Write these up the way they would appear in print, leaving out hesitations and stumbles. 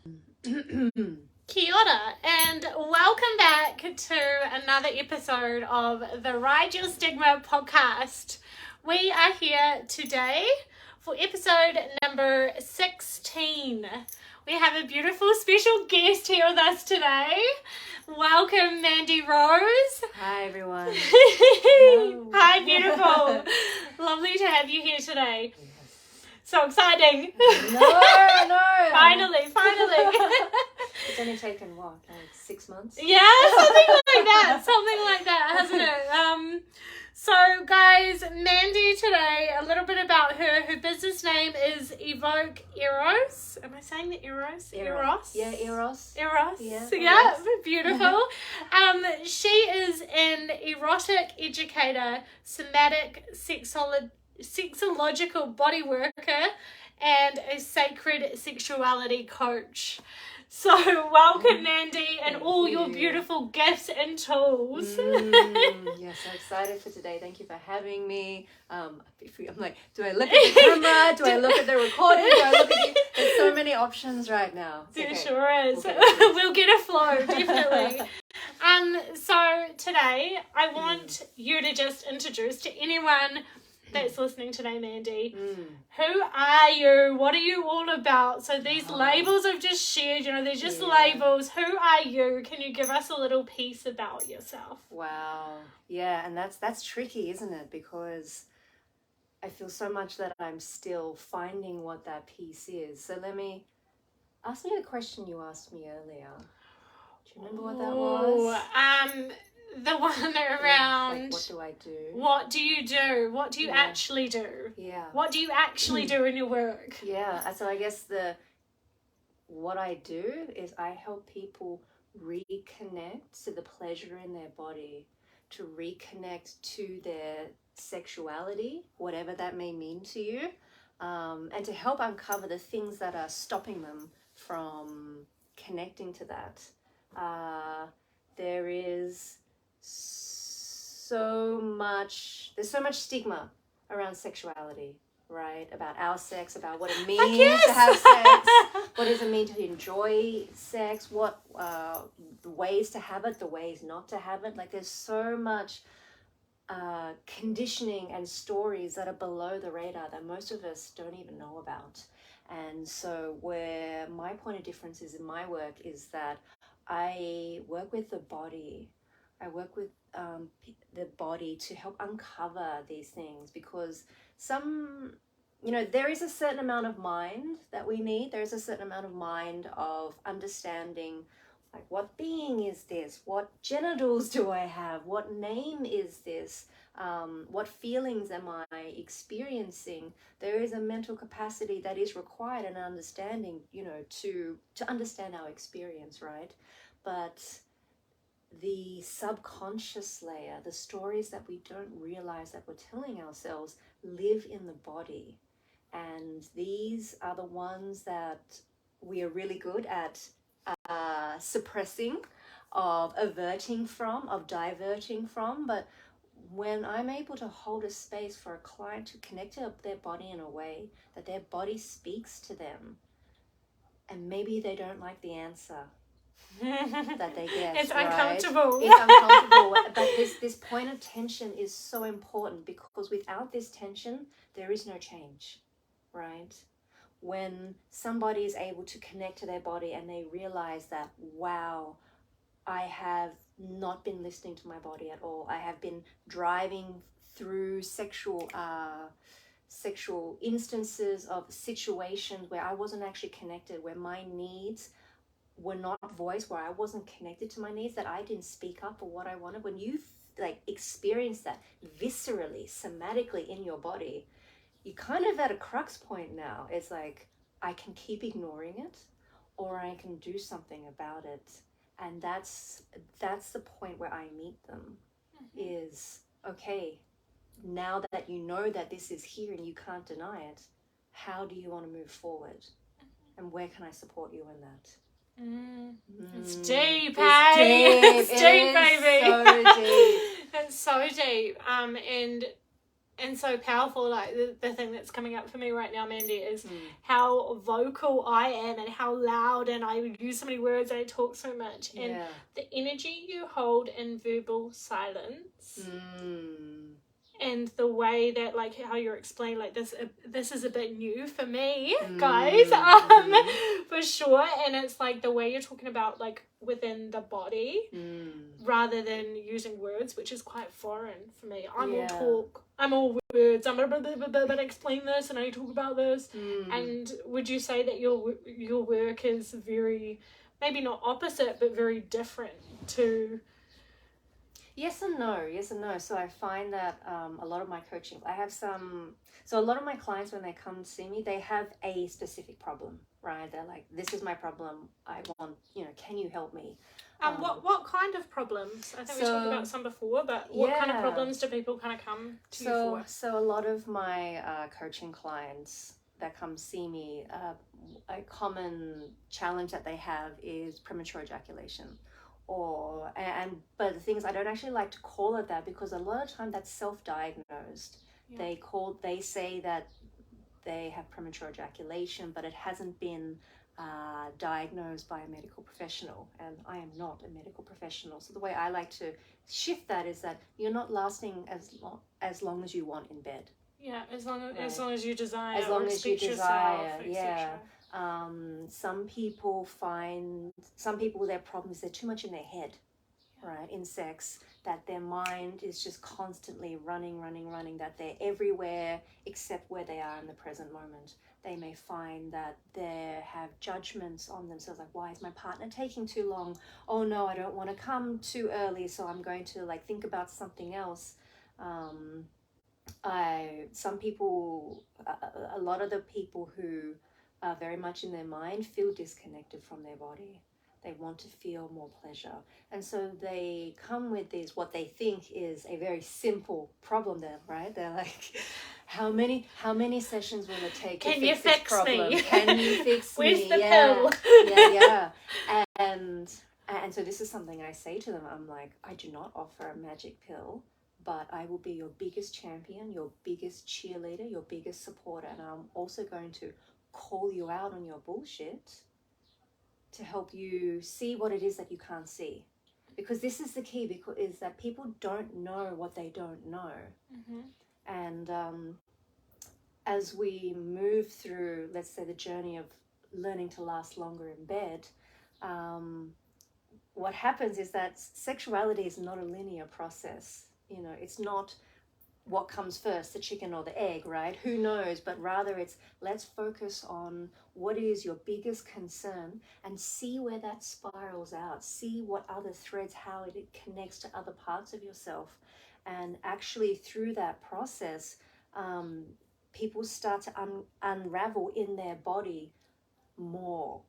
Kia ora, and welcome back to another episode of the Ride Your Stigma podcast. We are here today for episode number 16. We have a beautiful special guest here with us today. Welcome, Mandy Rose. Hi, everyone. Hi, beautiful. Lovely to have you here today. So exciting. No. Finally. It's only taken, what, like 6 months? Yeah, something like that, hasn't it? So guys, Mandy today, a little bit about her. Her business name is Eros. Am I saying the Eros? Eros? Yeah, Eros. Yeah, beautiful. She is an erotic educator, somatic sexological body worker, and a sacred sexuality coach. So welcome, Mandy, and all your beautiful gifts and tools. Yeah, so excited for today. Thank you for having me. I'm like, do I look at the camera? Do I look at the recording? Do I look at you? There's so many options right now. There sure is. We'll get a flow, definitely. So today, I want you to just introduce to anyone that's listening today, Mandy. Who are you? What are you all about? So these labels I've just shared, they're just labels. Who are you? Can you give us a little piece about yourself? Wow. Yeah, and that's tricky, isn't it? Because I feel so much that I'm still finding what that piece is. So ask me the question you asked me earlier. Do you remember what that was? The one around, like, what do I do? What do you do? What do you actually do? Yeah. What do you actually do in your work? Yeah. So I guess what I do is I help people reconnect to the pleasure in their body, to reconnect to their sexuality, whatever that may mean to you, and to help uncover the things that are stopping them from connecting to that. There's so much stigma around sexuality, right? About our sex, about what it means to have sex, what does it mean to enjoy sex, what the ways to have it, the ways not to have it. Like, there's so much conditioning and stories that are below the radar that most of us don't even know about. And so where my point of difference is in my work is that I work with the body. I work with the body to help uncover these things, because there is a certain amount of mind that we need. There is a certain amount of mind of understanding, like, what being is this? What genitals do I have? What name is this? What feelings am I experiencing? There is a mental capacity that is required and understanding, to understand our experience, right? But the subconscious layer, the stories that we don't realize that we're telling ourselves, live in the body. And these are the ones that we are really good at suppressing, of averting from, of diverting from. But when I'm able to hold a space for a client to connect to their body in a way that their body speaks to them, and maybe they don't like the answer that they get, it's right? uncomfortable. It's uncomfortable. But this point of tension is so important, because without this tension, there is no change, right? When somebody is able to connect to their body and they realize that, wow, I have not been listening to my body at all. I have been driving through sexual instances of situations where I wasn't actually connected, where my needs were not voiced, where I wasn't connected to my needs, that I didn't speak up for what I wanted. When you experience that viscerally, somatically in your body, you're kind of at a crux point now. It's like, I can keep ignoring it, or I can do something about it. And that's the point where I meet them. Is, okay, now that you know that this is here and you can't deny it, how do you want to move forward? And where can I support you in that? It's deep, It's deep, baby. So deep. It's so deep. And and so powerful. Like the thing that's coming up for me right now, Mandy, is how vocal I am and how loud, and I use so many words and I talk so much, and the energy you hold in verbal silence. And the way that, like, how you're explaining, like, this is a bit new for me, guys, for sure. And it's like the way you're talking about, like, within the body, rather than using words, which is quite foreign for me. I'm all talk, I'm all words, I'm but explain this and I talk about this. And would you say that your work is very, maybe not opposite, but very different to... Yes and no. So I find that a lot of my coaching, so a lot of my clients, when they come to see me, they have a specific problem, right? They're like, this is my problem. I want, can you help me? What kind of problems? I think we talked about some before, but what kind of problems do people kind of come to you for? So a lot of my coaching clients that come see me, a common challenge that they have is premature ejaculation. But the thing is, I don't actually like to call it that, because a lot of time that's self-diagnosed. They say that they have premature ejaculation, but it hasn't been diagnosed by a medical professional, and I am not a medical professional. So the way I like to shift that is that you're not lasting as long as you want in bed. Yeah, as long as you desire. As long as you desire, yourself, some people, their problem is they're too much in their head, right, in sex, that their mind is just constantly running, that they're everywhere except where they are in the present moment. They may find that they have judgments on themselves, like, why is my partner taking too long? Oh no, I don't want to come too early, so I'm going to, like, think about something else. Some people, a lot of the people who are very much in their mind feel disconnected from their body. They want to feel more pleasure. And so they come with what they think is a very simple problem then, right? They're like, how many sessions will it take to fix this problem? Me? Can you fix me? Where's the pill? And so this is something I say to them. I'm like, I do not offer a magic pill, but I will be your biggest champion, your biggest cheerleader, your biggest supporter. And I'm also going to call you out on your bullshit to help you see what it is that you can't see. Because this is the key, is that people don't know what they don't know. And as we move through, let's say, the journey of learning to last longer in bed, what happens is that sexuality is not a linear process. It's not what comes first, the chicken or the egg, right? Who knows? But rather it's, let's focus on what is your biggest concern and see where that spirals out. See what other threads, how it connects to other parts of yourself. And actually through that process, people start to unravel in their body more,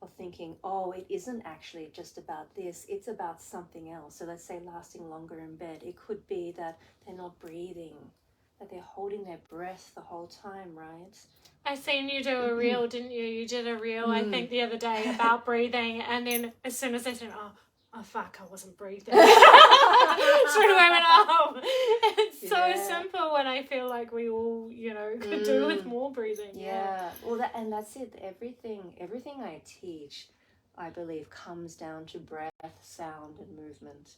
of thinking, oh, it isn't actually just about this, it's about something else. So let's say lasting longer in bed. It could be that they're not breathing, that they're holding their breath the whole time, right? I seen you do a reel, didn't you? You did a reel, I think, the other day about breathing, and then as soon as I said, oh fuck, I wasn't breathing. Straight away I went, oh. It's so simple, and I feel like we all, could do with more breathing. Yeah. Well, that's it. Everything I teach, I believe, comes down to breath, sound, and movement.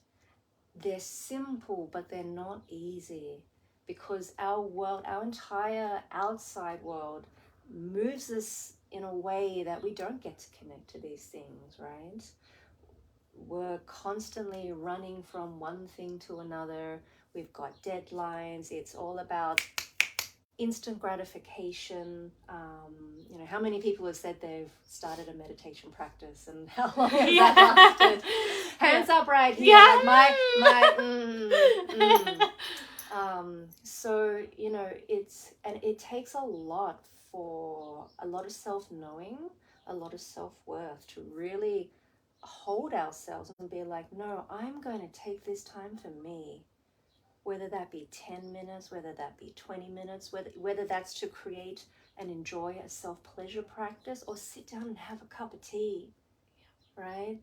They're simple, but they're not easy, because our world, our entire outside world, moves us in a way that we don't get to connect to these things, right? We're constantly running from one thing to another. We've got deadlines. It's all about instant gratification. How many people have said they've started a meditation practice, and how long has that lasted? Hands up right here. Yeah. So, it takes a lot of self-knowing, a lot of self-worth to really hold ourselves and be like, no, I'm going to take this time for me, whether that be 10 minutes, whether that be 20 minutes, whether that's to create and enjoy a self-pleasure practice, or sit down and have a cup of tea, right?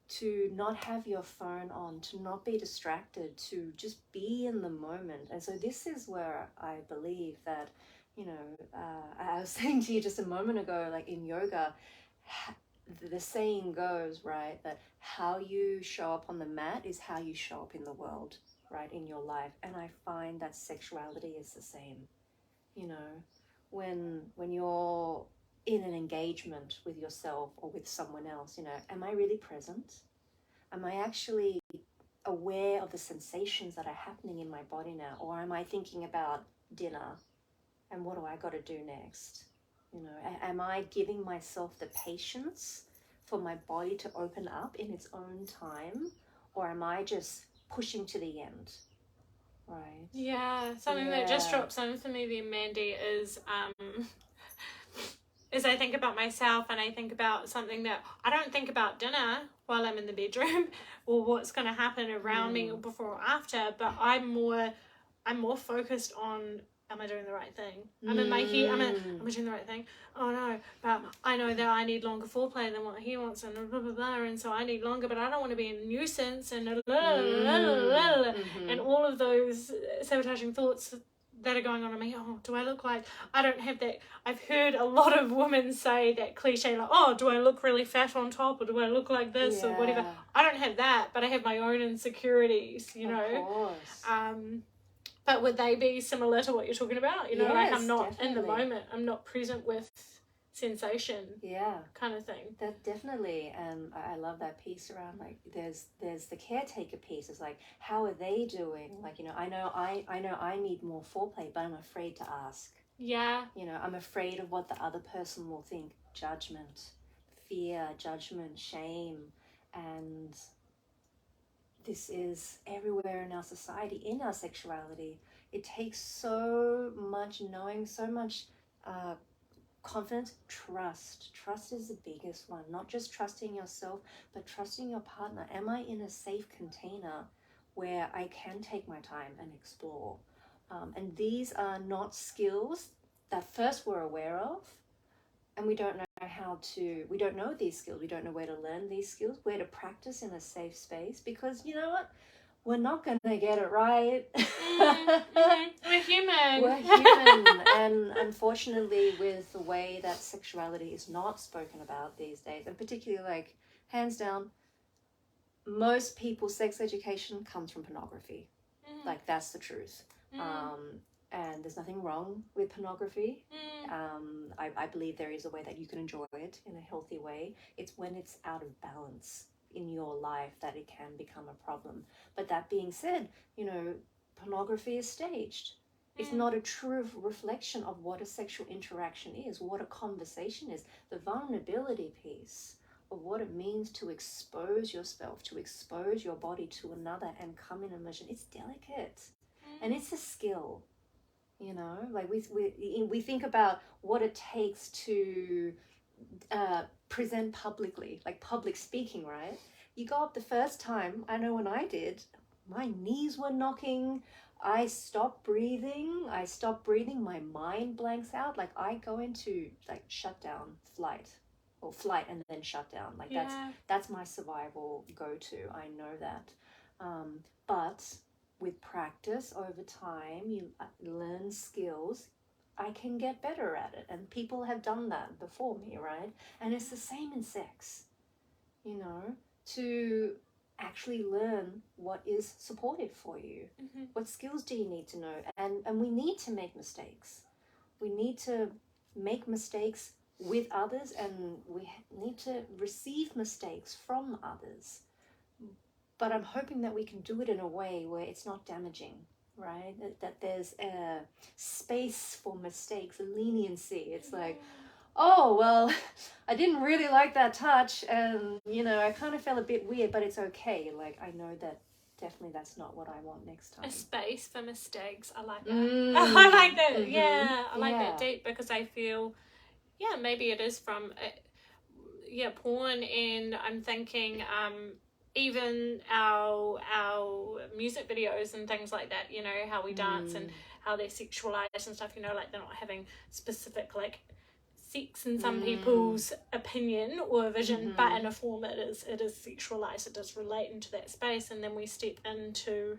to not have your phone on, to not be distracted, to just be in the moment. And so this is where I believe that, I was saying to you just a moment ago, like in yoga, the saying goes, right, that how you show up on the mat is how you show up in the world, right, in your life. And I find that sexuality is the same. When you're in an engagement with yourself or with someone else, am I really present? Am I actually aware of the sensations that are happening in my body now? Or am I thinking about dinner and what do I got to do next? Am I giving myself the patience for my body to open up in its own time? Or am I just pushing to the end? Right. Yeah, something that just drops in for me then, Mandy, is I think about myself, and I think about something that I don't think about dinner while I'm in the bedroom or what's going to happen around me or before or after, but I'm more focused on, am I doing the right thing? I'm in my head, am I doing the right thing? Oh no, but I know that I need longer foreplay than what he wants, and blah blah blah, and so I need longer, but I don't want to be a nuisance, and and all of those sabotaging thoughts that are going on in me. Oh, do I look like, I don't have that. I've heard a lot of women say that cliche, like, oh, do I look really fat on top, or do I look like this, or whatever. I don't have that, but I have my own insecurities, Of course. But would they be similar to what you're talking about? Yes, like I'm not definitely. in the moment. I'm not present with sensation. Yeah. Kind of thing. That definitely. And I love that piece around, like, there's the caretaker piece. It's like, how are they doing? Like, I know I need more foreplay, but I'm afraid to ask. Yeah. I'm afraid of what the other person will think. Judgment, fear, judgment, shame. And this is everywhere in our society, in our sexuality. It takes so much knowing, so much confidence, trust. Trust is the biggest one. Not just trusting yourself, but trusting your partner. Am I in a safe container where I can take my time and explore? And these are not skills that first we're aware of, and we don't know we don't know these skills. We don't know where to learn these skills, where to practice in a safe space, because you know what? We're not going to get it right. We're human. We're human. And unfortunately, with the way that sexuality is not spoken about these days, and particularly, like, hands down, most people's sex education comes from pornography. Like, that's the truth. And there's nothing wrong with pornography. I believe there is a way that you can enjoy it in a healthy way. It's when it's out of balance in your life that it can become a problem. But that being said, pornography is staged. It's not a true reflection of what a sexual interaction is, what a conversation is, the vulnerability piece of what it means to expose yourself, to expose your body to another and come in immersion. It's delicate, and it's a skill. Like we think about what it takes to present publicly, like public speaking, right? You go up the first time, I know when I did, my knees were knocking, I stopped breathing, my mind blanks out, like I go into like shutdown flight and then shutdown, like that's my survival go-to. I know that. But with practice over time, you learn skills. I can get better at it, and people have done that before me, right? And it's the same in sex, to actually learn what is supportive for you. What skills do you need to know? And we need to make mistakes. We need to make mistakes with others, and we need to receive mistakes from others. But I'm hoping that we can do it in a way where it's not damaging, right? That there's a space for mistakes, a leniency. It's like, oh, well, I didn't really like that touch, and, I kind of felt a bit weird, but it's okay. Like, I know that definitely that's not what I want next time. A space for mistakes. I like that. I like that. Yeah, I like that deep, because I feel, maybe it is from, porn, and I'm thinking, even our music videos and things like that, how we dance and how they're sexualized and stuff, like they're not having specific like sex in some people's opinion or vision, but in a form it is sexualized, it does relate into that space, and then we step into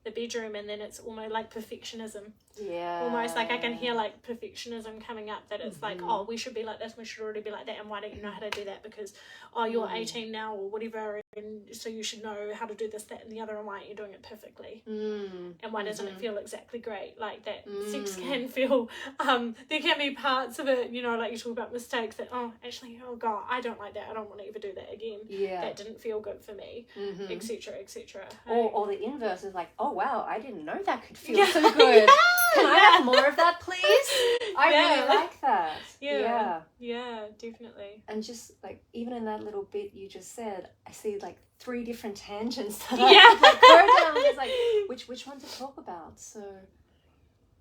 the bedroom and then it's almost like perfectionism. Yeah. Almost like I can hear like perfectionism coming up, that it's like, oh, we should be like this, we should already be like that, and why don't you know how to do that? Because, oh, you're 18 now or whatever, and so you should know how to do this, that, and the other, and why aren't you doing it perfectly? And why doesn't it feel exactly great? Like that sex can feel, there can be parts of it, you know, like you talk about mistakes that, oh, actually, oh God, I don't like that, I don't want to ever do that again. Yeah. That didn't feel good for me, etc., etc. Or the inverse is like, oh wow, I didn't know that could feel so good. Can I have more of that, please? I really like that. Yeah, definitely. And just like, even in that little bit you just said, I see like 3 different tangents that I could like go down. It's like, which one to talk about? So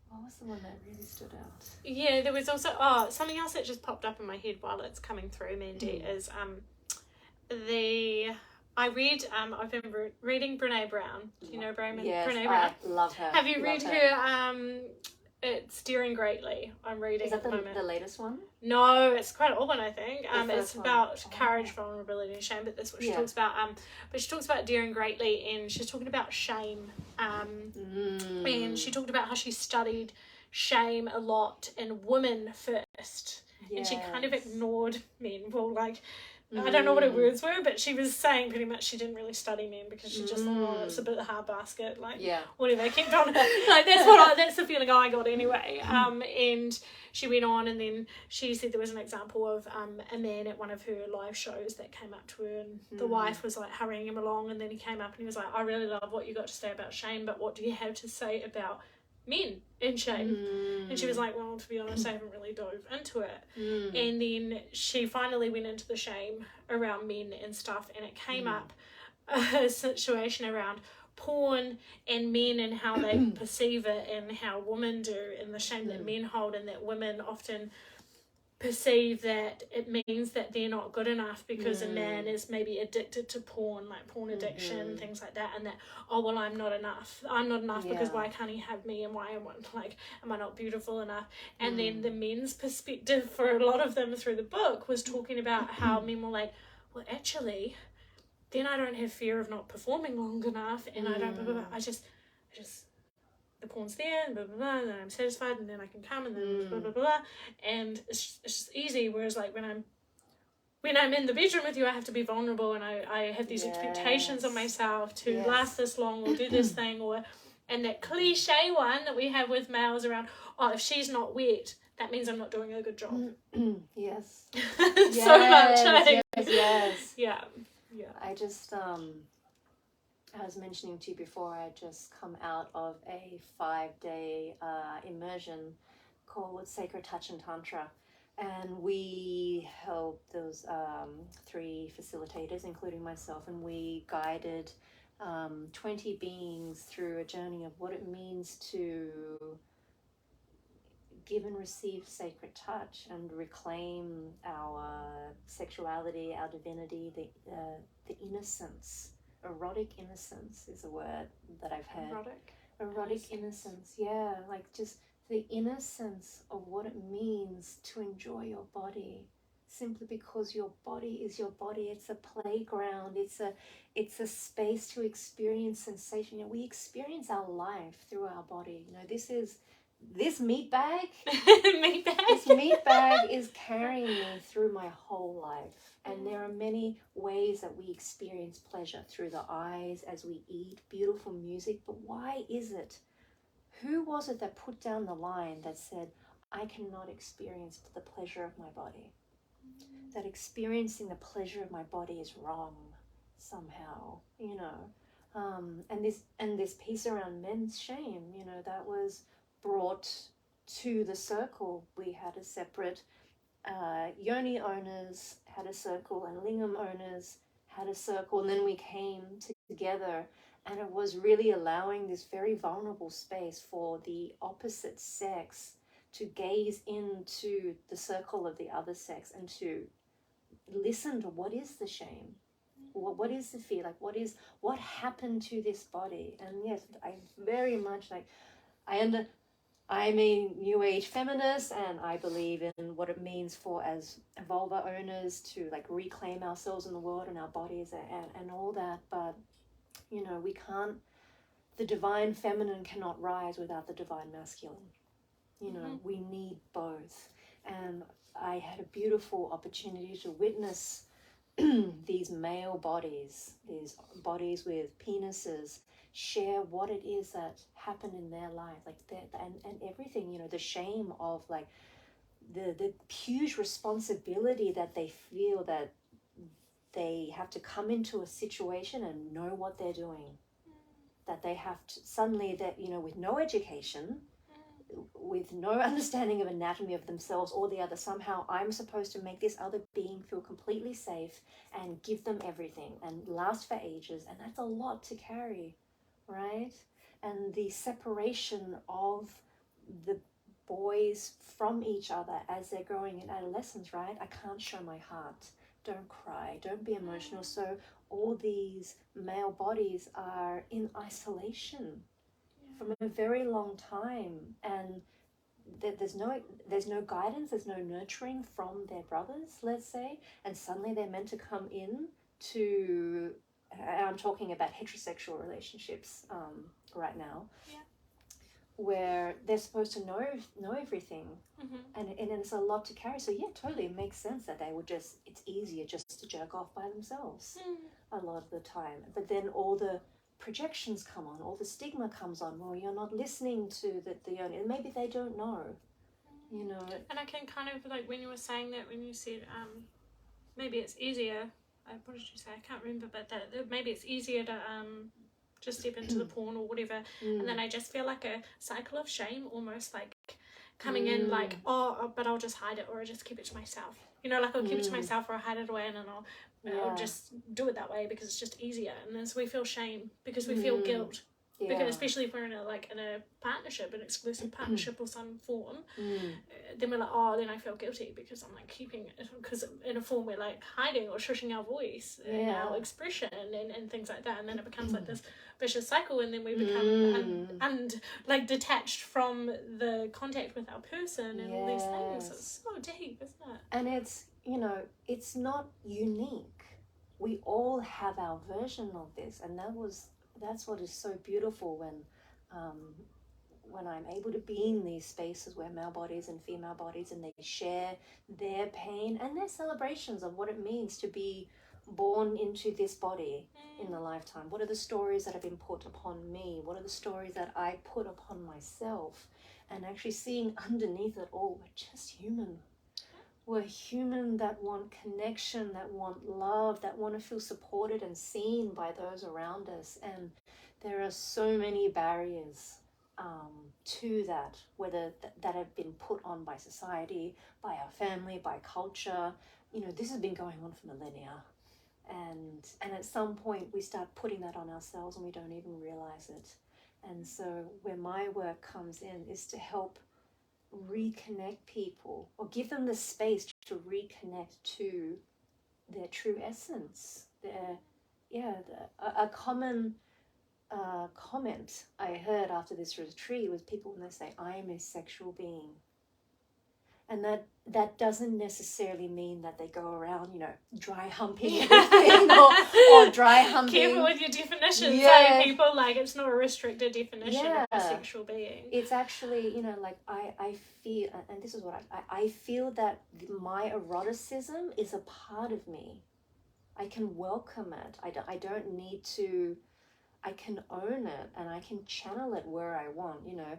what was the one that really stood out? Yeah, there was also, something else that just popped up in my head while it's coming through, Mandy, is I've been reading Brene Brown. Do you know Brene Brown? I love her. Have you read her? It's Steering Greatly. I'm reading. Is that the latest one? No, it's quite an old one, I think. It's about courage, vulnerability, and shame. But that's what she talks about. But she talks about daring greatly, and she's talking about shame. And she talked about how she studied shame a lot in women first, and she kind of ignored men. Well, like, I don't know what her words were, but she was saying pretty much she didn't really study men because she just thought, it's a bit of a hard basket, like, whatever, kept on, like, that's the feeling I got anyway. And she went on, and then she said there was an example of a man at one of her live shows that came up to her, and the wife was like hurrying him along, and then he came up and he was like, I really love what you got to say about shame, but what do you have to say about men in shame? And she was like, well, to be honest, I haven't really dove into it. And then she finally went into the shame around men and stuff, and it came up a situation around porn and men and how they perceive it and how women do, and the shame that men hold, and that women often perceive that it means that they're not good enough because a man is maybe addicted to porn, like porn addiction, things like that, and that, oh, well, I'm not enough because why can't he have me, and why am I not beautiful enough? And then the men's perspective for a lot of them through the book was talking about how men were like, well, actually, then I don't have fear of not performing long enough, and I don't blah, blah, blah. I just the porn's there, and blah, blah, blah, and then I'm satisfied, and then I can come, and then blah, blah, blah, and it's just easy. Whereas, like, when I'm in the bedroom with you, I have to be vulnerable, and I have these expectations of myself to last this long, or do this thing, and that cliche one that we have with males around, oh, if she's not wet, that means I'm not doing a good job. Yes. So much. Yes. Yeah. I just, I was mentioning to you before, I just come out of a 5-day immersion called Sacred Touch and Tantra. And we helped those 3 facilitators, including myself, and we guided 20 beings through a journey of what it means to give and receive sacred touch and reclaim our sexuality, our divinity, the innocence. Erotic innocence is a word that I've heard. Erotic innocence, yeah, like just the innocence of what it means to enjoy your body, simply because your body is your body. It's a playground. It's a space to experience sensation. You know, we experience our life through our body. You know, this meat bag. This meat bag is carrying me through my whole life. And there are many ways that we experience pleasure through the eyes as we eat, beautiful music. But why is it? Who was it that put down the line that said, I cannot experience the pleasure of my body? That experiencing the pleasure of my body is wrong somehow, you know. And this piece around men's shame, you know, that was brought to the circle. We had a separate yoni owners had a circle, and lingam owners had a circle, and then we came together, and it was really allowing this very vulnerable space for the opposite sex to gaze into the circle of the other sex and to listen to what is the shame, what is the fear, like what happened to this body. And yes, I very much like I'm a New Age feminist, and I believe in what it means for as vulva owners to like reclaim ourselves in the world and our bodies and all that. But you know, we can't. The divine feminine cannot rise without the divine masculine. You know, we need both. And I had a beautiful opportunity to witness these male bodies, these bodies with penises, share what it is that happened in their life, like that, and everything, you know, the shame of like the huge responsibility that they feel that they have to come into a situation and know what they're doing, that they have to suddenly, that, you know, with no education, with no understanding of anatomy of themselves or the other, somehow I'm supposed to make this other being feel completely safe and give them everything and last for ages, and that's a lot to carry, right? And the separation of the boys from each other as they're growing in adolescence, right? I can't show my heart, don't cry, don't be emotional. So all these male bodies are in isolation from a very long time, and there's no guidance, there's no nurturing from their brothers, let's say, and suddenly they're meant to come in to, and I'm talking about heterosexual relationships right now, where they're supposed to know everything, and it's a lot to carry. So yeah, totally, it makes sense that they would just, it's easier just to jerk off by themselves a lot of the time. But then all the projections come on, all the stigma comes on. Well, you're not listening to the owner, and maybe they don't know, you know. And I can kind of, like, when you were saying that, when you said maybe it's easier, what did you say, I can't remember, but that maybe it's easier to just step into the porn or whatever, and then I just feel like a cycle of shame almost, like coming in, like, oh, but I'll just hide it, or I'll just keep it to myself, you know, like I'll keep it to myself, or I'll hide it away, and then I'll just do it that way because it's just easier. And then so we feel shame because we feel guilt, because especially if we're in a partnership, an exclusive partnership or some form, then we're like, oh, then I feel guilty because I'm like keeping it, because in a form we're like hiding or shushing our voice and our expression and things like that, and then it becomes like this vicious cycle, and then we become like detached from the contact with our person and all these things. It's so deep, isn't it? And it's, you know, it's not unique. We all have our version of this, and that's what is so beautiful when I'm able to be in these spaces where male bodies and female bodies, and they share their pain and their celebrations of what it means to be born into this body in the lifetime. What are the stories that have been put upon me? What are the stories that I put upon myself? And actually seeing underneath it all, we're just human. We're human that want connection, that want love, that want to feel supported and seen by those around us. And there are so many barriers to that, whether that have been put on by society, by our family, by culture. You know, this has been going on for millennia. And at some point we start putting that on ourselves and we don't even realize it. And so where my work comes in is to help reconnect people, or give them the space to reconnect to their true essence. A common comment I heard after this retreat was people when they say, I am a sexual being. And that doesn't necessarily mean that they go around, you know, dry humping everything or dry humping. Careful with your definitions. So people, like, it's not a restricted definition of a sexual being. It's actually, you know, like I feel, and this is what I feel, that my eroticism is a part of me. I can welcome it. I don't need to, I can own it, and I can channel it where I want, you know.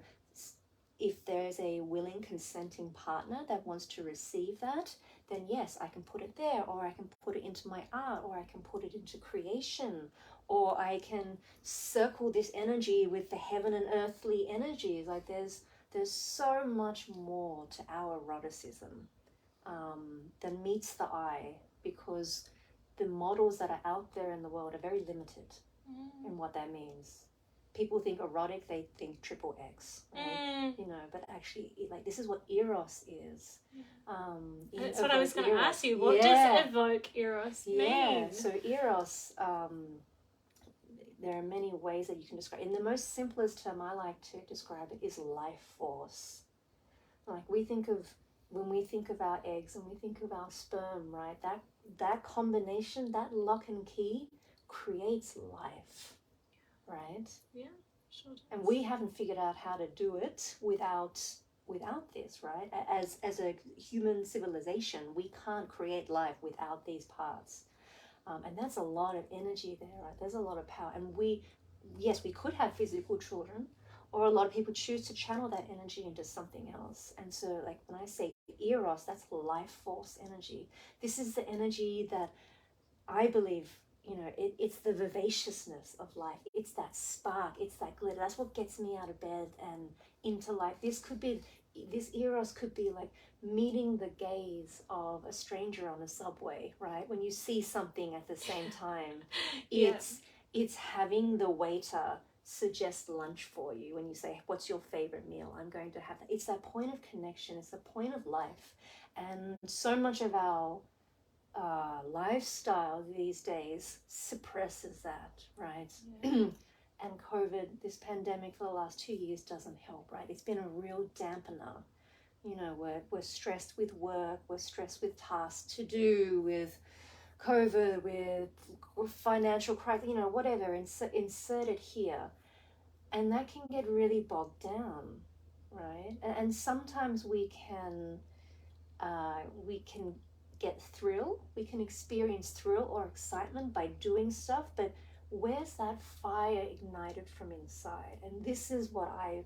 If there's a willing, consenting partner that wants to receive that, then yes, I can put it there, or I can put it into my art, or I can put it into creation, or I can circle this energy with the heaven and earthly energies. Like there's so much more to our eroticism than meets the eye, because the models that are out there in the world are very limited in what that means. People think erotic, they think triple X, right? You know, but actually, like, this is what Eros is. That's what I was going to ask you. What does evoke Eros mean? So Eros, there are many ways that you can describe. In the most simplest term I like to describe it is life force. Like when we think of our eggs and we think of our sperm, right? That combination, that lock and key creates life, right? Yeah, sure does. And we haven't figured out how to do it without this, right? As a human civilization, we can't create life without these parts. And that's a lot of energy there, right? There's a lot of power. And we could have physical children, or a lot of people choose to channel that energy into something else. And so, like, when I say eros, that's life force energy. This is the energy that I believe, it's the vivaciousness of life. It's that spark, it's that glitter. That's what gets me out of bed and into life. This eros could be like meeting the gaze of a stranger on a subway, right? When you see something at the same time, it's having the waiter suggest lunch for you. When you say, what's your favorite meal? I'm going to have that. It's that point of connection. It's the point of life. And so much of our lifestyle these days suppresses that, right? And COVID, this pandemic for the last 2 years doesn't help, right? It's been a real dampener. We're stressed with work, we're stressed with tasks to do, with COVID, with financial crisis, whatever, inserted here. And that can get really bogged down, right? And sometimes we can get thrill, we can experience thrill or excitement by doing stuff, but where's that fire ignited from inside? And this is what I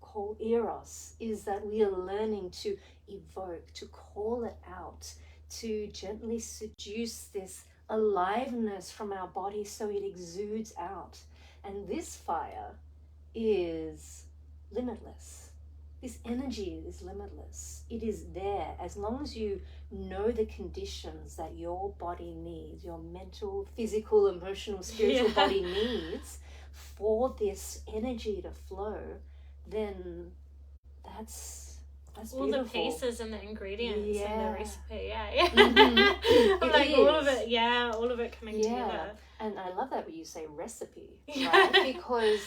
call eros, is that we are learning to evoke, to call it out, to gently seduce this aliveness from our body so it exudes out. And this fire is limitless. This energy is limitless. It is there as long as you know the conditions that your body needs, your mental, physical, emotional, spiritual body needs for this energy to flow, then that's all beautiful. The pieces and the ingredients and the recipe, Mm-hmm. Like all of it, all of it coming together. And I love that when you say recipe, right? Because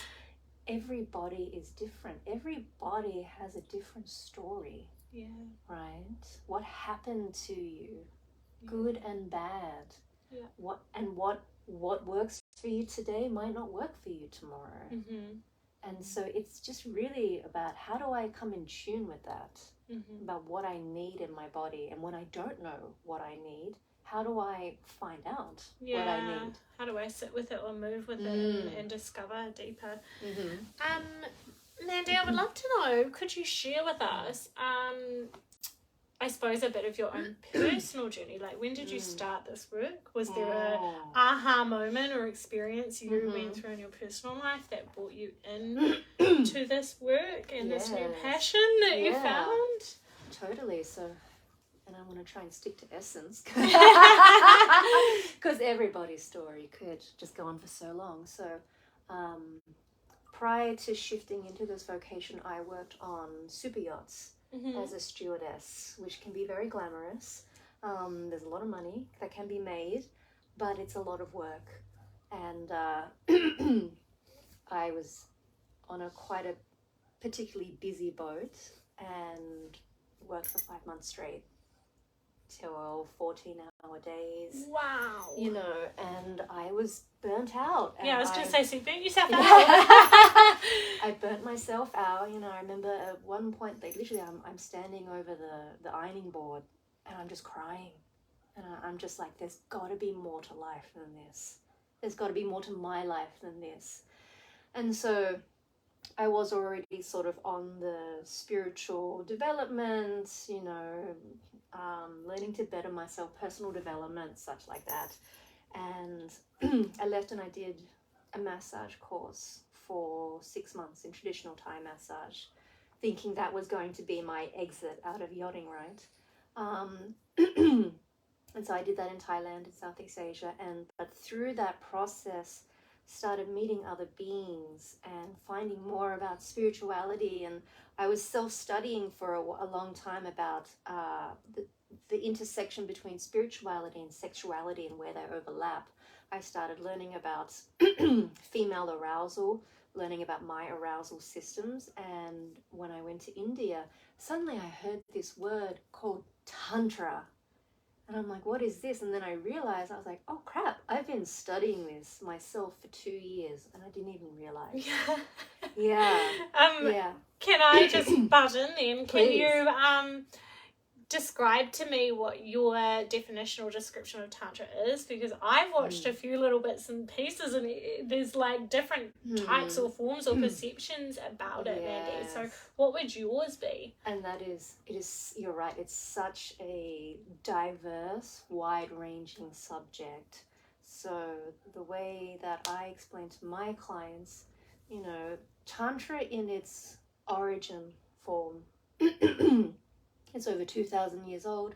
every body is different. Every body has a different story. Yeah. Right? What happened to you, good and bad. Yeah. What works for you today might not work for you tomorrow. Mm-hmm. And so it's just really about how do I come in tune with that, about what I need in my body. And when I don't know what I need, how do I find out what I need? How do I sit with it or move with it and discover deeper? Mm-hmm. Mandy, I would love to know, could you share with us, I suppose, a bit of your own personal journey? Like, when did you start this work? Was there a aha moment or experience you went through in your personal life that brought you in to this work and this new passion that you found? Totally. So, and I want to try and stick to essence because everybody's story could just go on for so long. So prior to shifting into this vocation, I worked on super yachts as a stewardess, which can be very glamorous. There's a lot of money that can be made, but it's a lot of work. And I was on quite a particularly busy boat and worked for 5 months straight. 14-hour days. Wow. And I was burnt out. I was going to say, so you burnt yourself out. I burnt myself out. I remember at one point, like literally I'm standing over the ironing board and I'm just crying. And I'm just like, there's got to be more to life than this. There's got to be more to my life than this. And so I was already sort of on the spiritual development, learning to better myself, personal development, such like that. And I left and I did a massage course for 6 months in traditional Thai massage, thinking that was going to be my exit out of yachting, right? And so I did that in Thailand, in Southeast Asia, but through that process, started meeting other beings and finding more about spirituality. And I was self-studying for a long time about the intersection between spirituality and sexuality and where they overlap, I started learning about female arousal, learning about my arousal systems. And when I went to India, suddenly I heard this word called Tantra. And I'm like, what is this? And then I realized, I was like, oh crap, I've been studying this myself for 2 years and I didn't even realize. Yeah. Can I just butt in then? Can Please. you describe to me what your definitional description of Tantra is? Because I've watched a few little bits and pieces and there's like different types or forms or perceptions about it, Mandy. So what would yours be? And you're right, it's such a diverse, wide-ranging subject. So the way that I explain to my clients, Tantra in its origin form, it's over 2,000 years old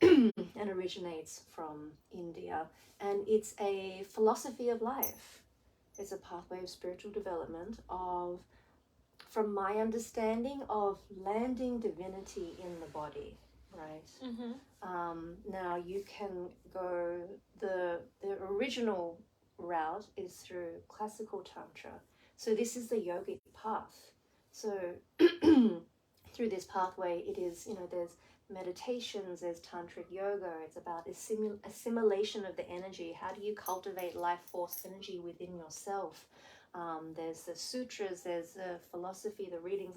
and originates from India. And it's a philosophy of life. It's a pathway of spiritual development from my understanding, of landing divinity in the body, right? Now you can go, the original route is through classical Tantra. So this is the yogic path. So through this pathway, it is, there's meditations, there's tantric yoga. It's about assimilation of the energy. How do you cultivate life force energy within yourself? There's the sutras, there's the philosophy, the readings,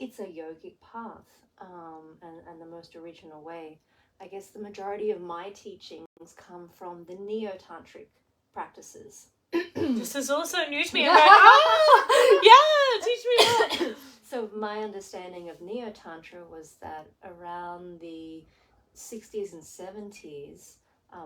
it's a yogic path, and the most original way. I guess the majority of my teachings come from the neo-tantric practices. This is also new to me. I'm like, teach me more. So my understanding of neo-tantra was that around the 60s and 70s,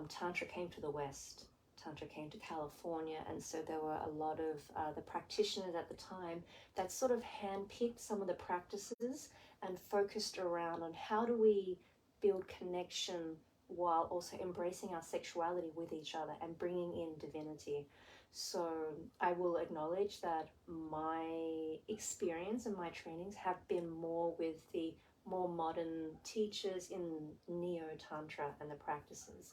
Tantra came to the West. Tantra came to California, and so there were a lot of the practitioners at the time that sort of handpicked some of the practices and focused around on how do we build connection while also embracing our sexuality with each other and bringing in divinity. So I will acknowledge that my experience and my trainings have been more with the more modern teachers in neo-tantra and the practices.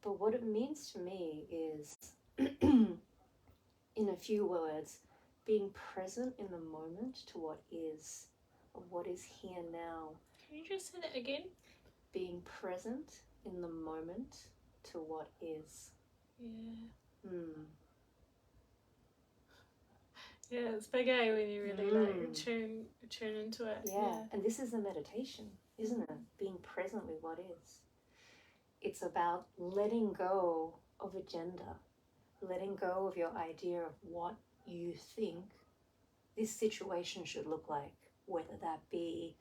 But what it means to me is, in a few words, being present in the moment to what is here now. Can you just say that again? Being present in the moment to what is. Yeah, it's big when you really tune into it. Yeah, and this is a meditation, isn't it? Being present with what is. It's about letting go of agenda, letting go of your idea of what you think this situation should look like, whether that be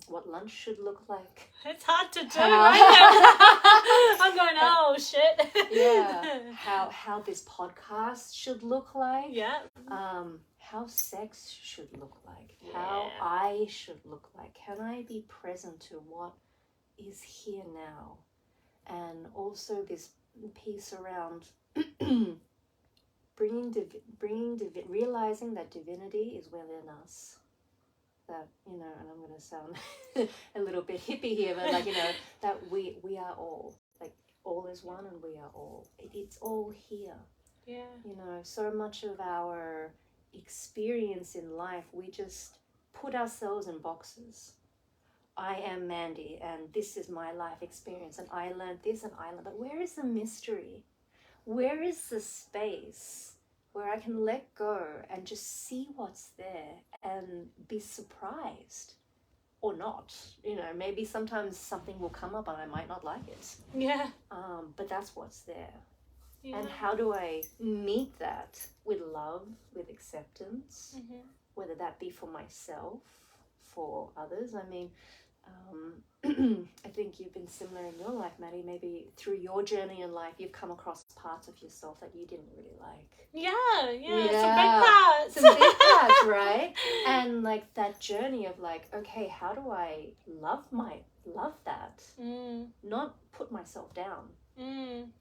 what lunch should look like. It's hard to do, right? I'm going, oh shit. Yeah. How this podcast should look like. Yeah. How sex should look like. How I should look like. Can I be present to what is here now? And also this piece around realizing that divinity is within us. That, and I'm going to sound a little bit hippie here, but that we are all, all is one and we are all. It's all here. Yeah. So much of our experience in life, we just put ourselves in boxes. I am Mandy and this is my life experience and I learned this and I learned, but where is the mystery? Where is the space where I can let go and just see what's there and be surprised or not? Maybe sometimes something will come up and I might not like it. Yeah. But that's what's there. Yeah. And how do I meet that with love, with acceptance, whether that be for myself, for others? I mean, I think you've been similar in your life, Maddie. Maybe through your journey in life, you've come across parts of yourself that you didn't really like. Yeah. Some big parts. Some big parts, right? And that journey of okay, how do I love that? Not put myself down.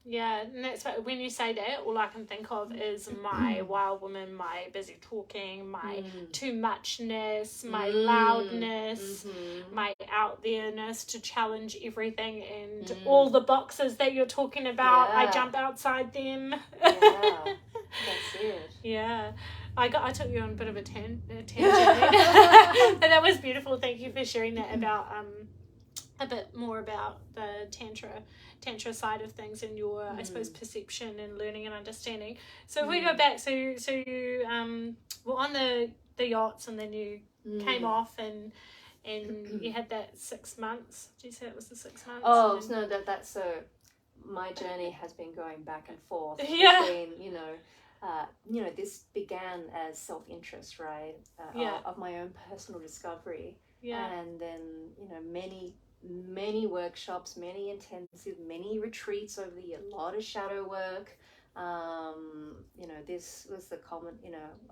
Yeah, and that's when you say that, all I can think of is my wild woman, my busy talking, my too muchness, my loudness, my out there-ness to challenge everything, and all the boxes that you're talking about, I jump outside them. Yeah, that's it. Yeah. I took you on a bit of a tangent. But that was beautiful. Thank you for sharing that about a bit more about the tantra side of things and your I suppose perception and learning and understanding. So if we go back, so you were on the yachts, and then you came off and you had that 6 months. Did you say it was the 6 months? Oh no, that's so. My journey has been going back and forth between this began as self-interest, right? Of my own personal discovery, and then many workshops, many intensive, many retreats over the year, a lot of shadow work. This was the common,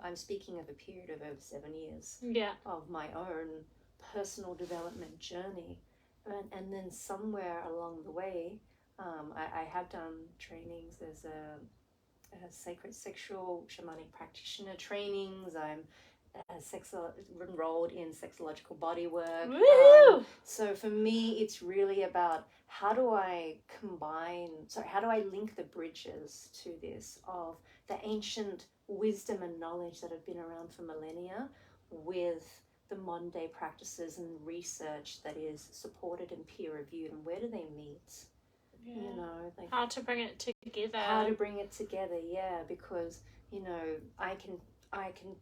I'm speaking of a period of over 7 years of my own personal development journey. And then somewhere along the way, I have done trainings. There's a sacred sexual shamanic practitioner trainings. I'm enrolled in sexological body work. So for me, it's really about how do I link the bridges to this of the ancient wisdom and knowledge that have been around for millennia with the modern day practices and research that is supported and peer reviewed, and where do they meet? How to bring it together. Because I can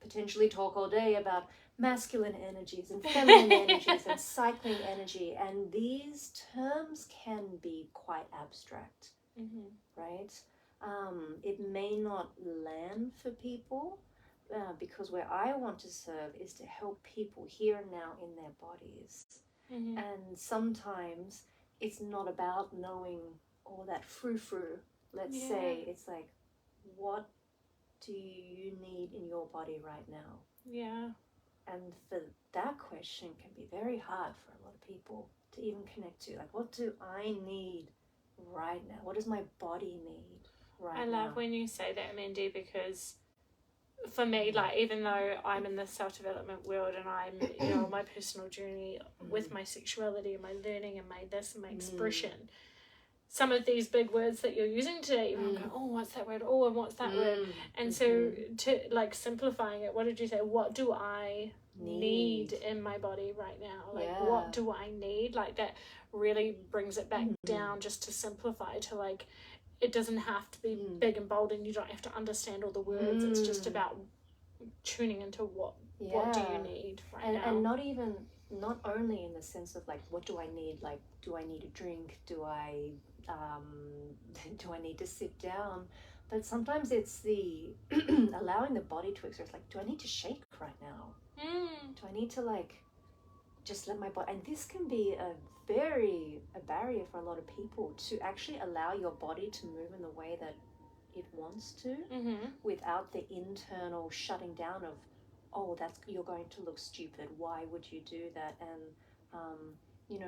potentially talk all day about masculine energies and feminine energies and cycling energy, and these terms can be quite abstract, right? It may not land for people, because where I want to serve is to help people here and now in their bodies. And sometimes it's not about knowing all that frou-frou. Let's say it's like, what do you need in your body right now? Yeah. And for that question can be very hard for a lot of people to even connect to. Like, what do I need right now? What does my body need right now? I love when you say that, Mandy, because for me, like, even though I'm in the self-development world and I'm, on my personal journey with my sexuality and my learning and my this and my expression, some of these big words that you're using today, you go, oh, what's that word? Oh, and what's that word? And so to, like, simplifying it, what did you say? What do I need in my body right now? Like, what do I need? Like, that really brings it back down, just to simplify to, like, it doesn't have to be big and bold, and you don't have to understand all the words. It's just about tuning into what do you need right now. And not only in the sense of, like, what do I need? Like, do I need a drink? Do I need to sit down? But sometimes it's the allowing the body to express, like, do I need to shake right now? Do I need to, like, just let my body? And this can be a barrier for a lot of people, to actually allow your body to move in the way that it wants to, without the internal shutting down of, oh, you're going to look stupid, why would you do that? And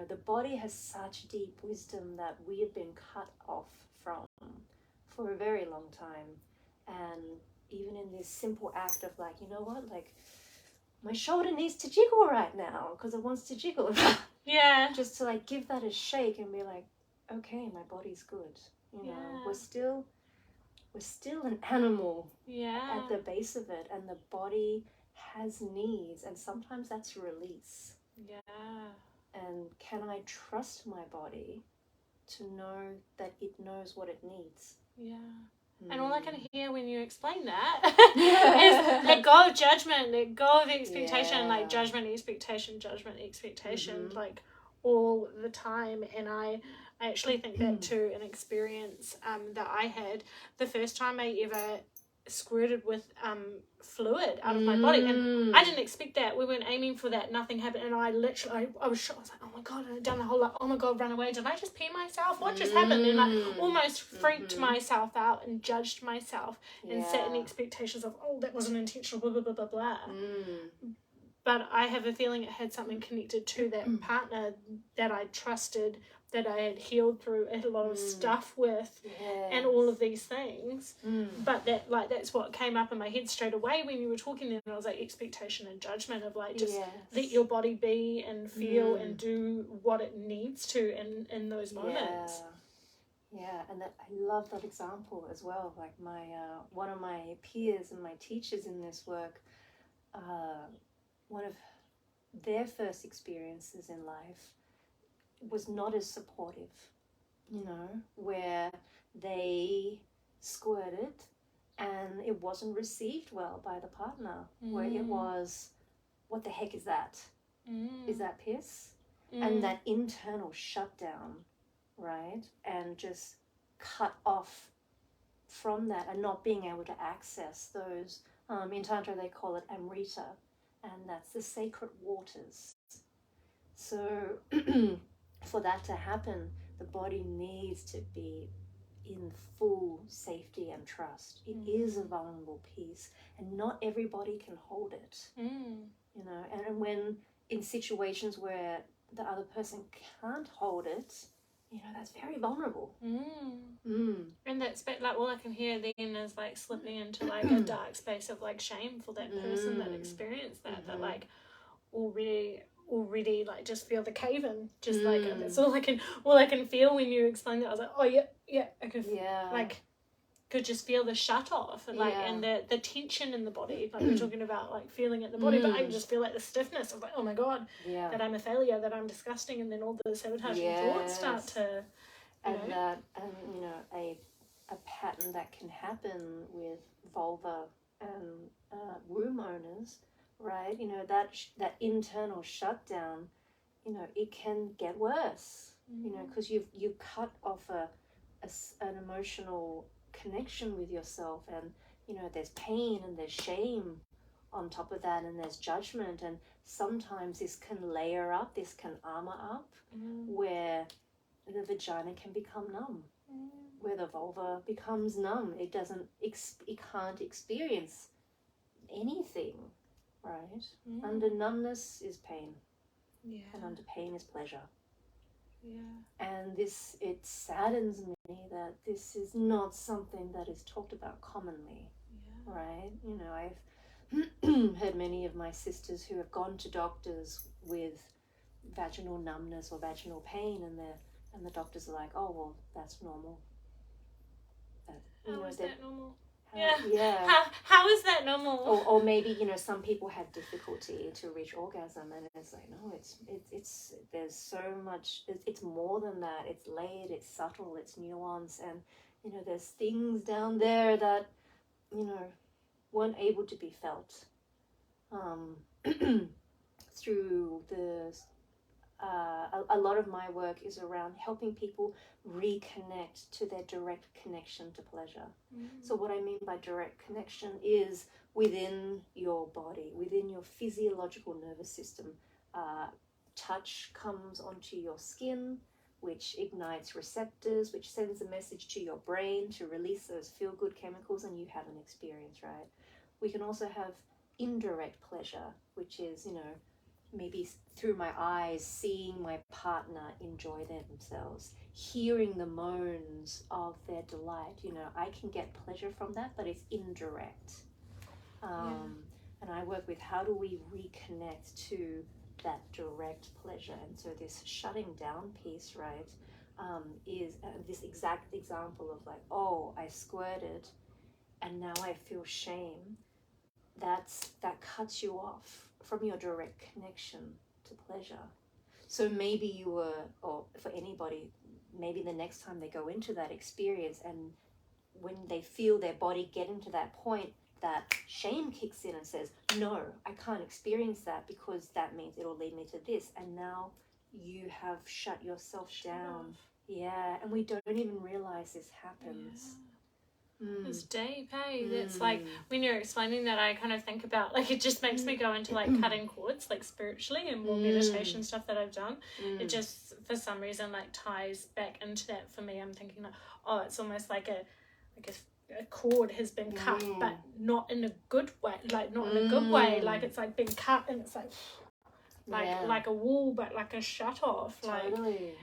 the body has such deep wisdom that we have been cut off from for a very long time. And even in this simple act of, like, you know what, like, my shoulder needs to jiggle right now because it wants to jiggle. Just to, like, give that a shake and be like, okay, my body's good. We're still an animal at the base of it, and the body has needs, and sometimes that's release. And can I trust my body to know that it knows what it needs? And all I can hear when you explain that is let go of judgment, let go of expectation, like judgment, expectation, like all the time. And I actually think that too, an experience that I had the first time I ever squirted with fluid out of my body, and I didn't expect that. We weren't aiming for that, nothing happened, and I was shocked. I was like, oh my god, and I'd done the whole, like, oh my god, run away, did I just pee myself, what just happened? And I almost freaked myself out and judged myself and set in expectations of, oh, that wasn't intentional, blah blah blah blah blah. but I have a feeling it had something connected to that partner that I trusted, that I had healed through a lot of stuff with, and all of these things. But that, like, that's what came up in my head straight away when you were talking, and I was like, expectation and judgment of, like, just let your body be and feel and do what it needs to in those moments. Yeah, and that, I love that example as well. Like my one of my peers and my teachers in this work, one of their first experiences in life was not as supportive, you know, where they squirted and it wasn't received well by the partner, where it was, what the heck is that? Is that piss? And that internal shutdown, right? And just cut off from that and not being able to access those, in Tantra they call it Amrita, and that's the sacred waters. So for that to happen, the body needs to be in full safety and trust. It is a vulnerable piece, and not everybody can hold it. You know, and when in situations where the other person can't hold it, you know, that's very vulnerable. And that's like, all I can hear then is like slipping into like a dark space of like shame for that person that experienced that, that like already like just feel the cave in, just like that's all I can feel when you explain that. I was like, oh yeah I could like could just feel the shut off and like and the tension in the body, like we're talking about like feeling it in the body, but I can just feel like the stiffness of like, oh my god, that I'm a failure, that I'm disgusting, and then all the sabotaging thoughts start to you know, a pattern that can happen with vulva and womb owners, right? You know, that internal shutdown, you know, it can get worse, you know, because you've cut off an emotional connection with yourself, and you know, there's pain and there's shame on top of that, and there's judgment, and sometimes this can layer up, this can armor up, where the vagina can become numb, where the vulva becomes numb. It can't experience anything, right? Under numbness is pain, and under pain is pleasure. And it saddens me that this is not something that is talked about commonly, right? You know, I've heard many of my sisters who have gone to doctors with vaginal numbness or vaginal pain, and the doctors are like, oh, well, that's normal. How is that normal? How is that normal? Or maybe, you know, some people have difficulty to reach orgasm, and it's like, no, it's there's so much, it's more than that. It's layered, it's subtle, it's nuanced, and you know, there's things down there that, you know, weren't able to be felt through the a lot of my work is around helping people reconnect to their direct connection to pleasure. So what I mean by direct connection is within your body, within your physiological nervous system. Touch comes onto your skin, which ignites receptors, which sends a message to your brain to release those feel-good chemicals, and you have an experience, right? We can also have indirect pleasure, which is, you know, maybe through my eyes, seeing my partner enjoy themselves, hearing the moans of their delight. You know, I can get pleasure from that, but it's indirect. And I work with how do we reconnect to that direct pleasure. And so this shutting down piece, right, is this exact example of like, oh, I squirted and now I feel shame. That cuts you off from your direct connection to pleasure. So maybe you were, or for anybody, maybe the next time they go into that experience, and when they feel their body getting to that point, that shame kicks in and says, no, I can't experience that because that means it'll lead me to this. And now you have shut yourself down. Yeah, and we don't even realize this happens. It's deep, hey? That's like, when you're explaining that, I kind of think about, like, it just makes me go into like cutting cords, like spiritually, and more meditation stuff that I've done. It just, for some reason, like ties back into that for me. I'm thinking like, oh, it's almost like a a cord has been cut, but not in a good way, like not in a good way, like it's like been cut and it's like a wool, but like a shut off, Totally. like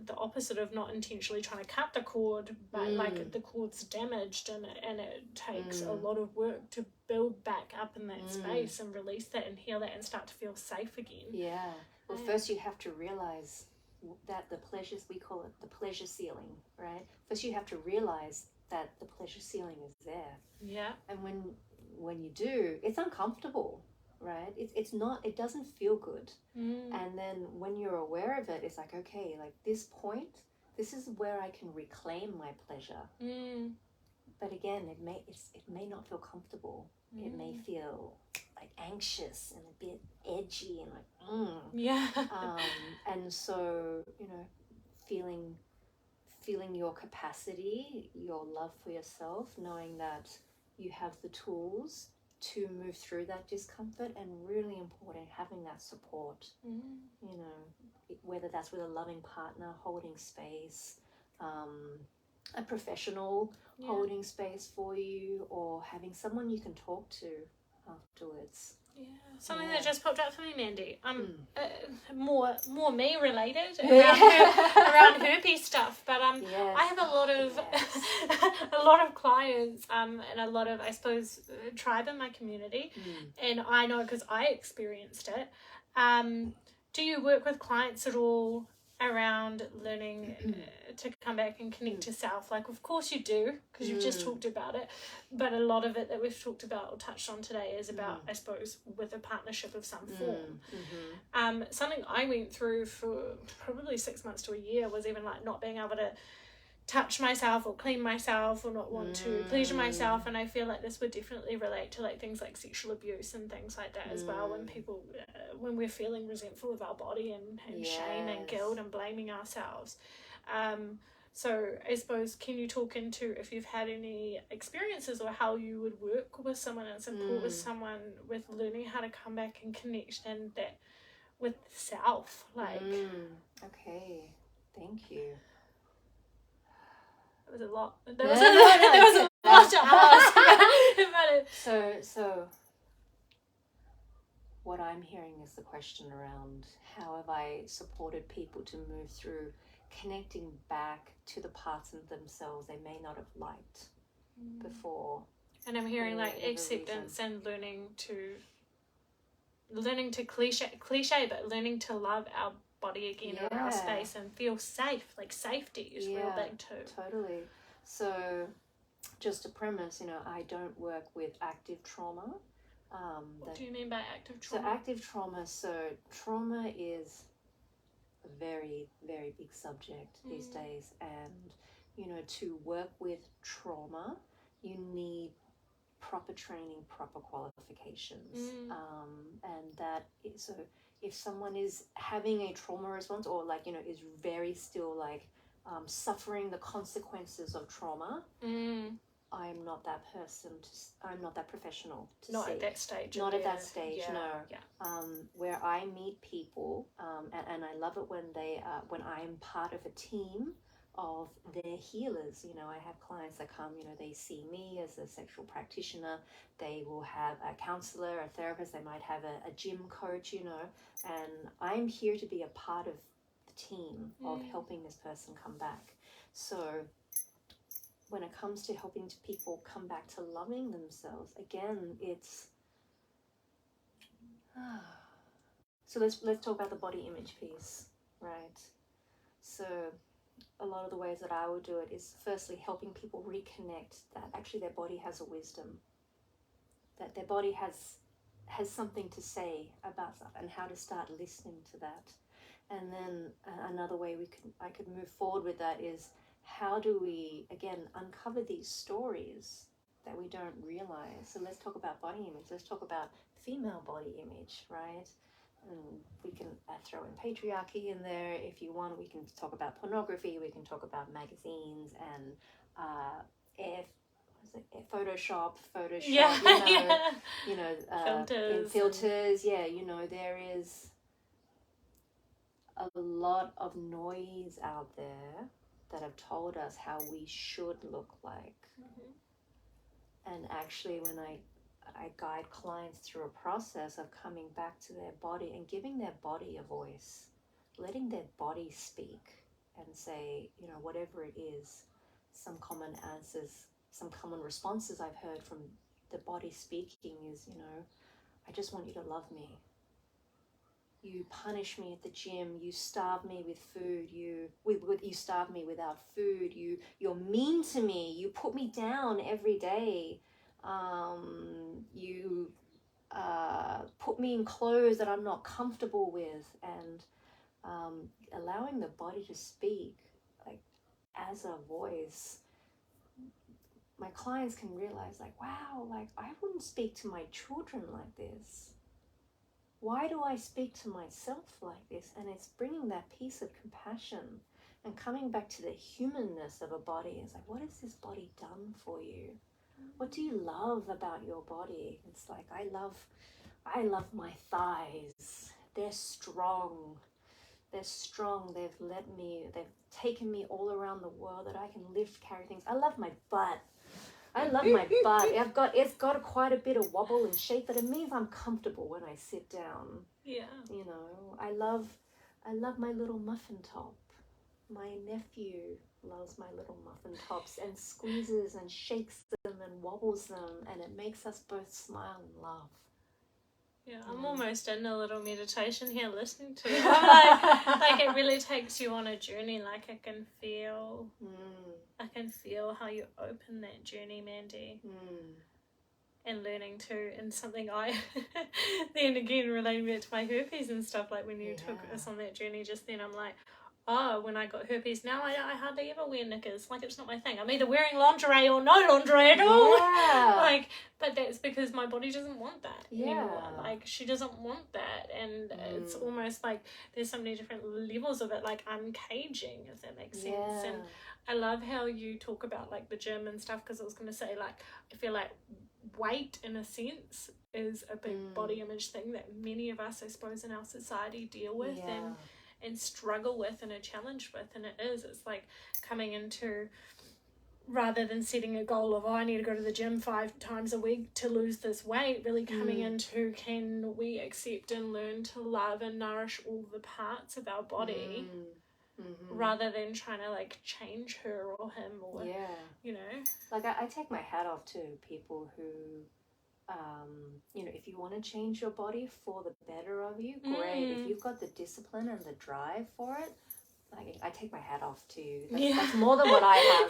the opposite of not intentionally trying to cut the cord, but like the cord's damaged, and it takes a lot of work to build back up in that space and release that and heal that and start to feel safe again. Yeah. Well, first you have to realize that the pleasures, we call it the pleasure ceiling, right? First you have to realize that the pleasure ceiling is there. Yeah. And when you do, it's uncomfortable, right? It's not, it doesn't feel good. And then when you're aware of it, it's like, okay, like this point, this is where I can reclaim my pleasure. But again, it may not feel comfortable. It may feel like anxious and a bit edgy and like Yeah. And so, you know, feeling your capacity, your love for yourself, knowing that you have the tools to move through that discomfort, and really important, having that support, you know, whether that's with a loving partner holding space, a professional holding space for you, or having someone you can talk to afterwards. Yeah, something that just popped up for me, Mandy. More me related around herpes stuff, but I have a lot of a lot of clients and a lot of, I suppose, tribe in my community, and I know because I experienced it. Do you work with clients at all around learning to come back and connect to self? Like, of course you do, because you've just talked about it, but a lot of it that we've talked about or touched on today is about, I suppose, with a partnership of some form. Something I went through for probably 6 months to a year was even like not being able to touch myself or clean myself or not want to pleasure myself, and I feel like this would definitely relate to like things like sexual abuse and things like that as well, when people when we're feeling resentful of our body and shame and guilt and blaming ourselves. So I suppose, can you talk into if you've had any experiences or how you would work with someone and support with someone with learning how to come back and connect and that with self, like Okay, thank you. It was a lot. There was a lot to ask. So what I'm hearing is the question around how have I supported people to move through connecting back to the parts of themselves they may not have liked before. And I'm hearing like acceptance and learning to cliche, but learning to love our body again, or our space, and feel safe. Like safety is real big too. Totally. So just a premise, you know, I don't work with active trauma. What do you mean by active trauma? So active trauma, trauma is a very, very big subject these days, and you know, to work with trauma you need proper training, proper qualifications, and that is, so if someone is having a trauma response, or like, you know, is very still like suffering the consequences of trauma, I'm not that person I'm not that professional to not see. At that stage. Not at that stage, no. Yeah. Where I meet people, and I love it when when I'm part of a team of their healers. You know, I have clients that come, you know, they see me as a sexual practitioner, they will have a counselor, a therapist, they might have a gym coach, you know, and I'm here to be a part of the team of helping this person come back. So when it comes to helping people come back to loving themselves, again, it's so let's talk about the body image piece, right? So a lot of the ways that I would do it is firstly helping people reconnect that actually their body has a wisdom, that their body has something to say about stuff, and how to start listening to that. And then another way I could move forward with that is, how do we again uncover these stories that we don't realize? So let's talk about body image. Let's talk about female body image, right? And we can throw in patriarchy in there if you want. We can talk about pornography. We can talk about magazines and Photoshop. Yeah. You know, filters. Yeah, you know, there is a lot of noise out there that have told us how we should look like. And actually, when I guide clients through a process of coming back to their body and giving their body a voice, letting their body speak and say, you know, whatever it is, some common answers, some common responses I've heard from the body speaking is, you know, I just want you to love me. You punish me at the gym. You starve me with food. You starve me without food. You're mean to me. You put me down every day. You put me in clothes that I'm not comfortable with, and allowing the body to speak, like as a voice. My clients can realize, like, wow, like I wouldn't speak to my children like this. Why do I speak to myself like this? And it's bringing that piece of compassion and coming back to the humanness of a body. It's like, what has this body done for you? What do you love about your body? It's like, I love my thighs. They're strong. They're strong. They've taken me all around the world that I can lift, carry things. I love my butt. I love my butt. It's got quite a bit of wobble and shape, but it means I'm comfortable when I sit down. Yeah. You know, I love my little muffin top. My nephew loves my little muffin tops and squeezes and shakes them and wobbles them, and it makes us both smile and laugh. Yeah, I'm almost in a little meditation here listening to it. like it really takes you on a journey. Like I can feel how you open that journey, Mandy. And learning to, and something I then again relating it to my herpes and stuff, like when you took us on that journey just then, I'm like, oh, when I got herpes now I hardly ever wear knickers. Like, it's not my thing. I'm either wearing lingerie or no lingerie at all. Like, but that's because my body doesn't want that anymore. Like, she doesn't want that, and it's almost like there's so many different levels of it, like uncaging, if that makes sense. And I love how you talk about like the gym and stuff, because I was going to say, like, I feel like weight in a sense is a big body image thing that many of us, I suppose, in our society deal with and struggle with and are challenged with. And it's like coming into, rather than setting a goal of, oh, I need to go to the gym 5 times a week to lose this weight, really coming into, can we accept and learn to love and nourish all the parts of our body rather than trying to like change her or him, or you know, like I take my hat off to people who you know, if you want to change your body for the better of you, great. If you've got the discipline and the drive for it, I take my hat off to you. That's more than what I have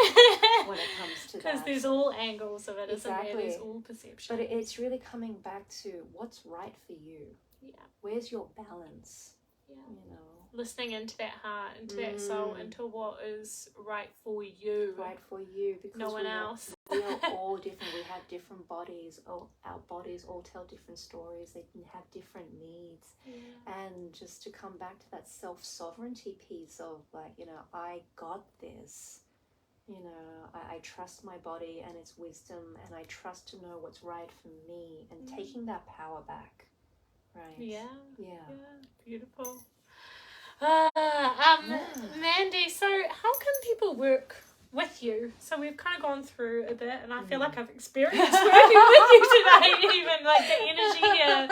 when it comes to that. Because there's all angles of it, isn't there? There's all perception. But it's really coming back to what's right for you. Yeah. Where's your balance? Yeah. You know, listening into that heart, into that soul, into what is right for you. Right for you, because no one else. We are all different. We have different bodies. Our bodies all tell different stories. They can have different needs. And just to come back to that self-sovereignty piece of, like, you know, I got this. You know, I trust my body and its wisdom, and I trust to know what's right for me, and taking that power back. Right. Yeah. Beautiful. Mandy, so how can people work with you? So we've kind of gone through a bit, and I feel like I've experienced working with you today, even like the energy here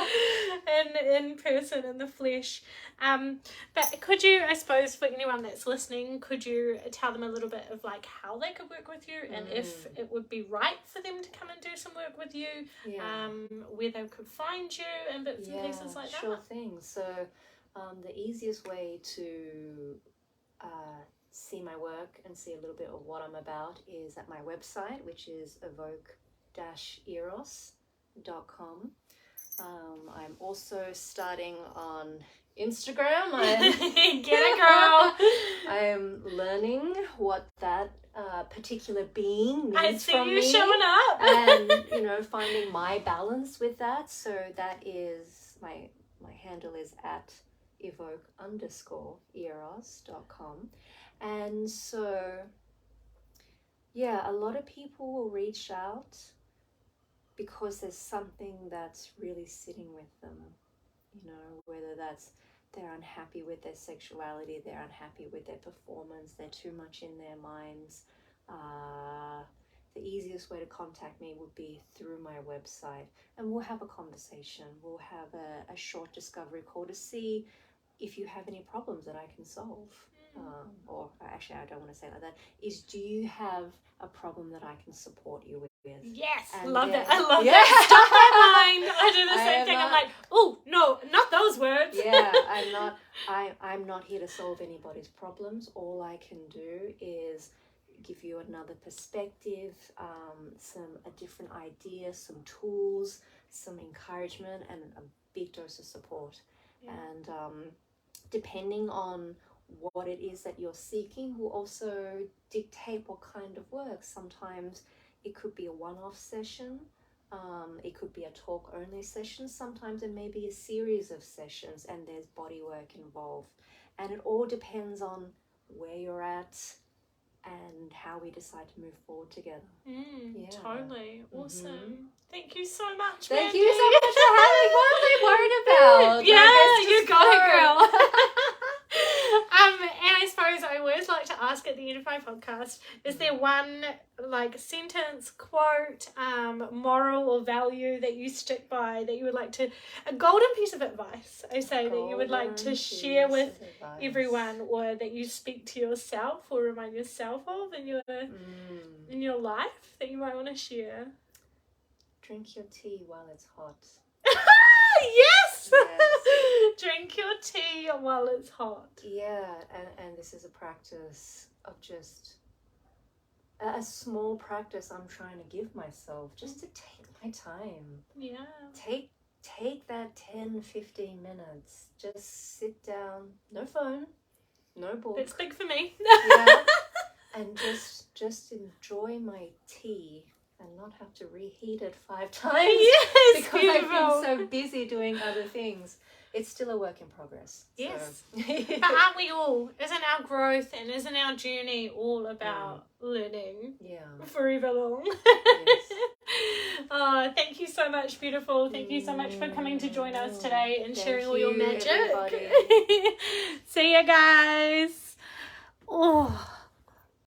in person, in the flesh. But could you, I suppose, for anyone that's listening, could you tell them a little bit of like how they could work with you, and if it would be right for them to come and do some work with you, where they could find you, and bits and pieces like that? Sure thing. So the easiest way to see my work and see a little bit of what I'm about is at my website, which is evoke-eros.com. I'm also starting on Instagram. Get it, girl. I'm learning what that particular being needs I see from you me, showing up. and you know, finding my balance with that. So that is my handle is at evoke_eros.com. And so a lot of people will reach out because there's something that's really sitting with them, you know, whether that's they're unhappy with their sexuality, they're unhappy with their performance, they're too much in their minds. The easiest easiest way to contact me would be through my website, and we'll have a conversation. We'll have a short discovery call to see if you have any problems that I can solve. Or actually, I don't want to say it like that. Do you have a problem that I can support you with? Yes, And love then, that. I love that. Stuck my mind. I do the same thing. I'm like, oh no, not those words. Yeah, I'm not here to solve anybody's problems. All I can do is give you another perspective, a different idea, some tools, some encouragement, and a big dose of support. Yeah. And depending on what it is that you're seeking will also dictate what kind of work. Sometimes it could be a one-off session. It could be a talk-only session. Sometimes it may be a series of sessions and there's body work involved. And it all depends on where you're at and how we decide to move forward together. Totally. Awesome. Thank you so much, Thank Mandy. you so much for having me. What am I worried about? Yeah, you got it, girl. And I suppose I always like to ask at the end of my podcast, is there one sentence, quote, moral or value that you stick by, that you would like to, a golden piece of advice, I say, that you would like to share with everyone, or that you speak to yourself or remind yourself of in your life, that you might want to share? Drink your tea while it's hot. Yes! Drink your tea while it's hot. Yeah, and this is a practice of just a small practice I'm trying to give myself, just to take my time. Yeah. Take that 10-15 minutes. Just sit down, no phone, no book. It's big for me. Yeah. And just enjoy my tea and not have to reheat it 5 times. Yes, because beautiful. I've been so busy doing other things. It's still a work in progress. Yes. So. But aren't we all? Isn't our growth and isn't our journey all about learning? Yeah. Forever long. Yes. Oh, thank you so much, beautiful. Thank you so much for coming to join us today and sharing all your magic. See ya, guys. Oh.